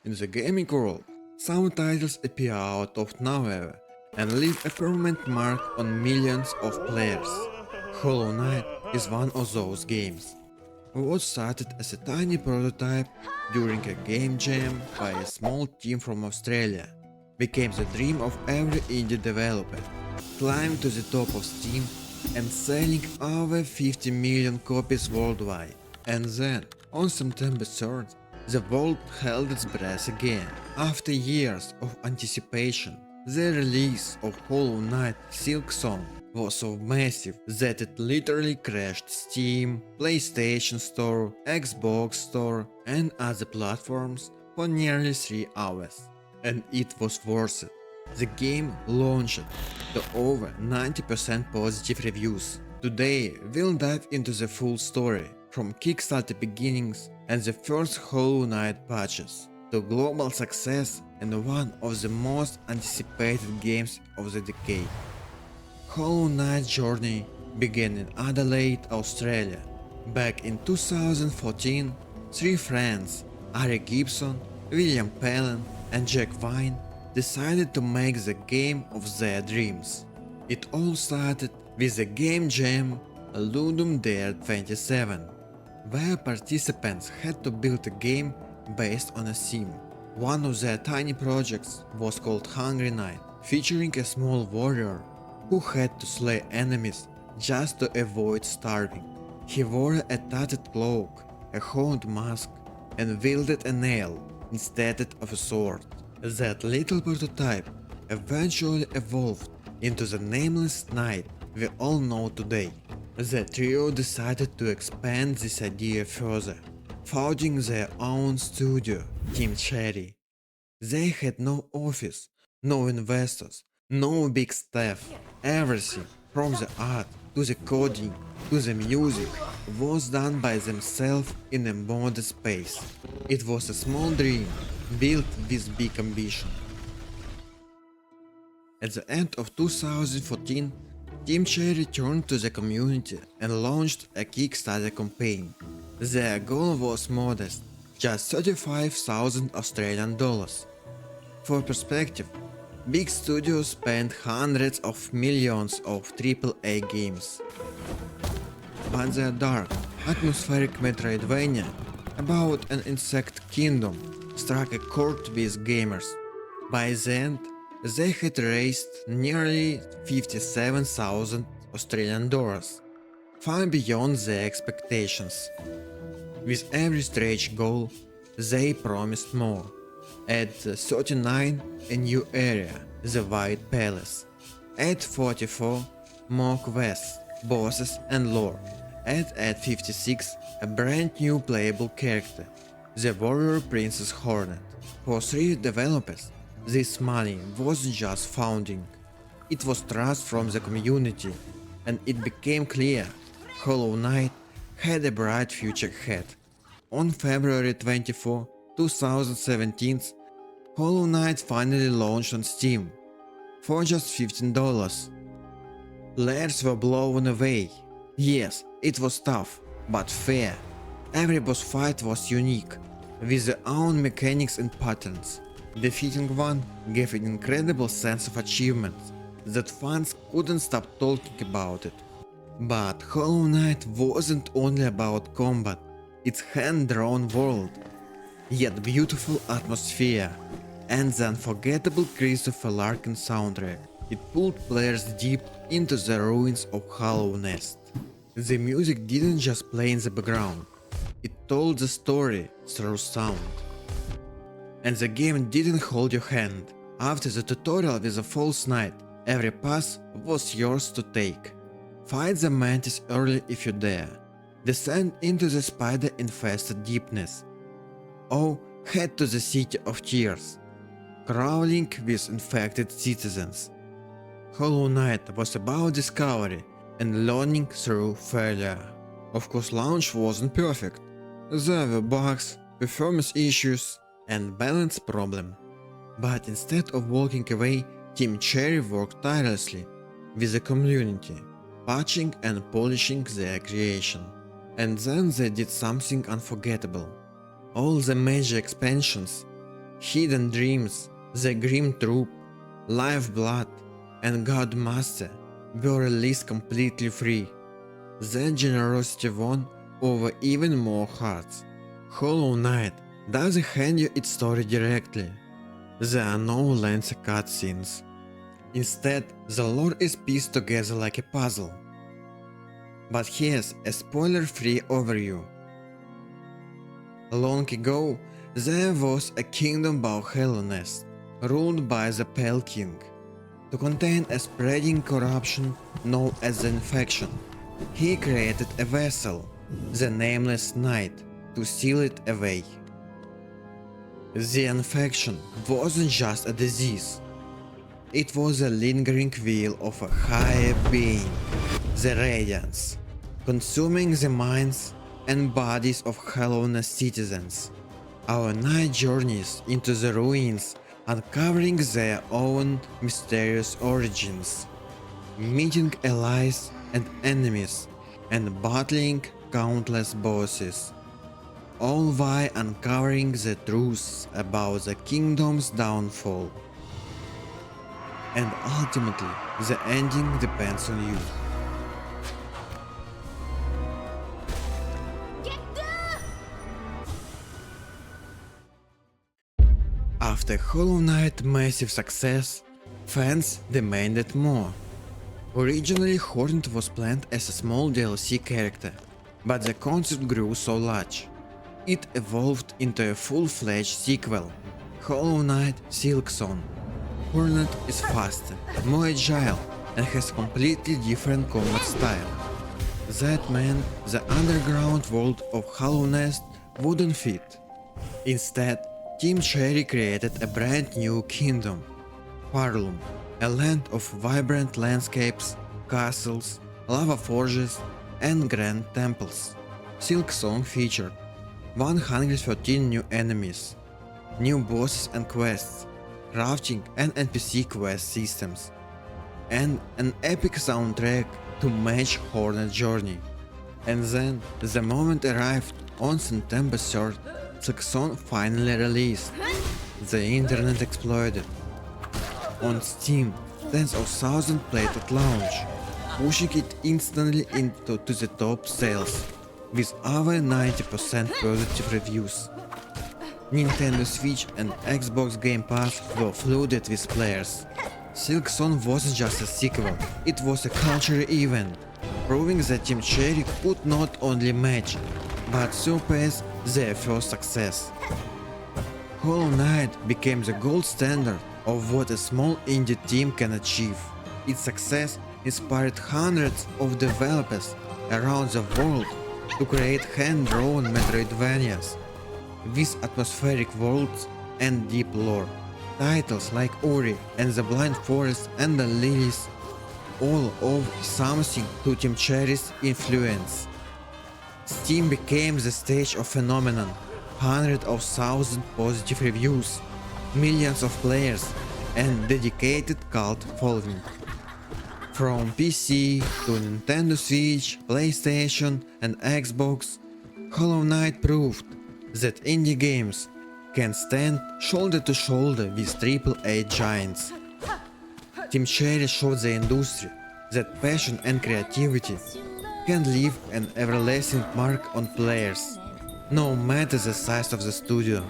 In the gaming world, some titles appear out of nowhere and leave a permanent mark on millions of players. Hollow Knight is one of those games. What started as a tiny prototype during a game jam by a small team from Australia became the dream of every indie developer, climbed to the top of Steam and selling over 50 million copies worldwide. And then, on September 3rd, the world held its breath again. After years of anticipation, the release of Hollow Knight Silksong was so massive that it literally crashed Steam, PlayStation Store, Xbox Store and other platforms for nearly 3 hours. And it was worth it. The game launched to over 90% positive reviews. Today we'll dive into the full story, from Kickstarter beginnings and the first Hollow Knight patches, to global success and one of the most anticipated games of the decade. Hollow Knight's journey began in Adelaide, Australia. Back in 2014, three friends, Ari Gibson, William Palin and Jack Vine, decided to make the game of their dreams. It all started with a game jam, Ludum Dare 27, where participants had to build a game based on a theme. One of their tiny projects was called Hungry Knight, featuring a small warrior who had to slay enemies just to avoid starving. He wore a tattered cloak, a horned mask, and wielded a nail instead of a sword. That little prototype eventually evolved into the nameless knight we all know today. The trio decided to expand this idea further, founding their own studio, Team Cherry. They had no office, no investors, no big staff. Everything, from the art to the coding to the music, was done by themselves in a modest space. It was a small dream, built with big ambition. At the end of 2014, Team Cherry turned to the community and launched a Kickstarter campaign. Their goal was modest, just 35,000 Australian dollars. For perspective, big studios spend hundreds of millions of AAA games. But their dark, atmospheric Metroidvania about an insect kingdom struck a chord with gamers. By the end, they had raised nearly 57,000 Australian dollars, far beyond their expectations. With every stretch goal, they promised more. At 39, a new area, the White Palace. At 44, more quests, bosses and lore. And at 56, a brand new playable character, the warrior Princess Hornet. For three developers, this money wasn't just founding. It was trust from the community, and it became clear Hollow Knight had a bright future ahead. On February 24, 2017, Hollow Knight finally launched on Steam for just $15. Players were blown away. Yes, it was tough, but fair. Every boss fight was unique, with their own mechanics and patterns. Defeating one gave an incredible sense of achievement that fans couldn't stop talking about it. But Hollow Knight wasn't only about combat, its hand-drawn world, yet beautiful atmosphere, and the unforgettable Christopher Larkin soundtrack. It pulled players deep into the ruins of Hollow Nest. The music didn't just play in the background, it told the story through sound. And the game didn't hold your hand. After the tutorial with the false knight, every path was yours to take. Fight the mantis early if you dare. Descend into the spider-infested deepness. Or head to the City of Tears, crawling with infected citizens. Hollow Knight was about discovery and learning through failure. Of course, launch wasn't perfect. There were bugs, performance issues, and balance problem. But instead of walking away, Team Cherry worked tirelessly with the community, patching and polishing their creation. And then they did something unforgettable. All the major expansions, Hidden Dreams, The Grim Troop, Lifeblood, and Godmaster were released completely free. Their generosity won over even more hearts. Hollow Knight doesn't hand you its story directly. There are no lengthy cutscenes. Instead, the lore is pieced together like a puzzle. But here's a spoiler-free overview. Long ago, there was a kingdom Valhalla ruled by the Pale King. To contain a spreading corruption known as the Infection, he created a vessel, the Nameless Knight, to seal it away. The Infection wasn't just a disease. It was a lingering wheel of a higher being, the Radiance, consuming the minds and bodies of Hallownest citizens. Our knight journeys into the ruins, uncovering their own mysterious origins, meeting allies and enemies, and battling countless bosses, all while uncovering the truth about the kingdom's downfall. And ultimately, the ending depends on you. After Hollow Knight's massive success, fans demanded more. Originally, Hornet was planned as a small DLC character, but the concept grew so large. It evolved into a full-fledged sequel, Hollow Knight Silksong. Hornet is faster, more agile, and has a completely different combat style. That meant the underground world of Hallownest wouldn't fit. Instead, Team Cherry created a brand new kingdom, Parlum, a land of vibrant landscapes, castles, lava forges, and grand temples. Silksong featured 113 new enemies, new bosses and quests, crafting and NPC quest systems, and an epic soundtrack to match Hornet's journey. And then the moment arrived on September 3rd, Silksong finally released. The internet exploded. On Steam, tens of thousands played at launch, pushing it instantly into the top sales, with over 90% positive reviews. Nintendo Switch and Xbox Game Pass were flooded with players. Silksong wasn't just a sequel, it was a cultural event, proving that Team Cherry could not only match, but surpass their first success. Hollow Knight became the gold standard of what a small indie team can achieve. Its success inspired hundreds of developers around the world to create hand-drawn Metroidvanias with atmospheric worlds and deep lore. Titles like Ori and the Blind Forest and the Lilies all owe something to Team Cherry's influence. Steam became the stage of phenomenon, hundreds of thousands positive reviews, millions of players, and dedicated cult following. From PC to Nintendo Switch, PlayStation, and Xbox, Hollow Knight proved that indie games can stand shoulder to shoulder with AAA giants. Team Cherry showed the industry that passion and creativity can leave an everlasting mark on players, no matter the size of the studio.